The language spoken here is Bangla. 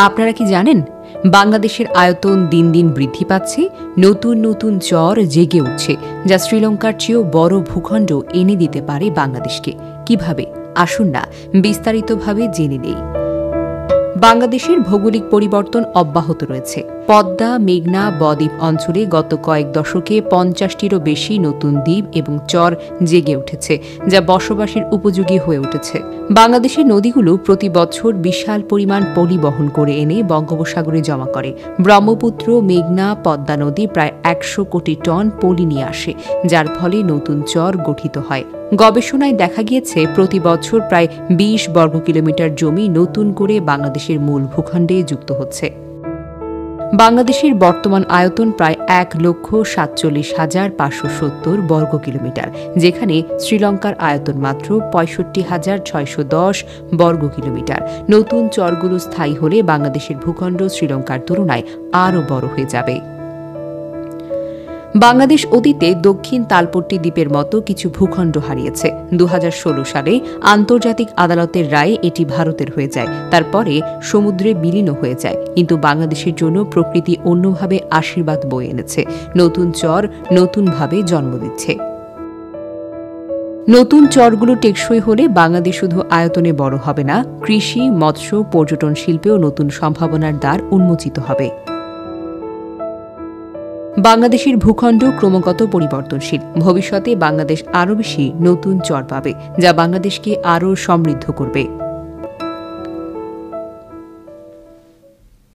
আপনারা কি জানেন বাংলাদেশের আয়তন দিন দিন বৃদ্ধি পাচ্ছে, নতুন নতুন চর জেগে উঠছে, যা শ্রীলঙ্কার চেয়েও বড় ভূখণ্ড এনে দিতে পারে বাংলাদেশকে। কিভাবে? আসুন না বিস্তারিতভাবে জেনে নেই। বাংলাদেশের ভৌগোলিক পরিবর্তন অব্যাহত রয়েছে। পদ্মা, মেঘনা, বদ্বীপ অঞ্চলে গত কয়েক দশকে 50টিরও বেশি নতুন দ্বীপ এবং চর জেগে উঠেছে, যা বসবাসের উপযোগী হয়ে উঠেছে। বাংলাদেশের নদীগুলো প্রতি বছর বিশাল পরিমাণ পলি বহন করে এনে বঙ্গোপসাগরে জমা করে। ব্রহ্মপুত্র, মেঘনা, পদ্মা নদী প্রায় 100 কোটি টন পলি নিয়ে আসে, যার ফলে নতুন চর গঠিত হয়। গবেষণায় দেখা গিয়েছে প্রতি বছর প্রায় 20 বর্গ কিলোমিটার জমি নতুন করে বাংলাদেশের মূল ভূখণ্ডে যুক্ত হচ্ছে। বাংলাদেশের বর্তমান আয়তন প্রায় 1,47,570 বর্গ কিলোমিটার, যেখানে শ্রীলঙ্কার আয়তন মাত্র 65,610 বর্গ কিলোমিটার। নতুন চরগুলো স্থায়ী হলে বাংলাদেশের ভূখণ্ড শ্রীলঙ্কার তুলনায় আরও বড় হয়ে যাবে। বাংলাদেশ অতীতে দক্ষিণ তালপট্টি দ্বীপের মতো কিছু ভূখণ্ড হারিয়েছে। 2016 সালে আন্তর্জাতিক আদালতের রায়ে এটি ভারতের হয়ে যায়, তারপরে সমুদ্রে বিলীন হয়ে যায়। কিন্তু বাংলাদেশের জন্য প্রকৃতি অন্যভাবে আশীর্বাদ বয়ে এনেছে। নতুন চর নতুনভাবে জন্ম দিচ্ছে। নতুন চরগুলো টেকসই হলে বাংলাদেশ শুধু আয়তনে বড় হবে না, কৃষি, মৎস্য, পর্যটন শিল্পেও নতুন সম্ভাবনার দ্বার উন্মোচিত হবে। বাংলাদেশের ভূখণ্ড ক্রমাগত পরিবর্তনশীল। ভবিষ্যতে বাংলাদেশ আরও বেশি নতুন চর পাবে, যা বাংলাদেশকে আরও সমৃদ্ধ করবে।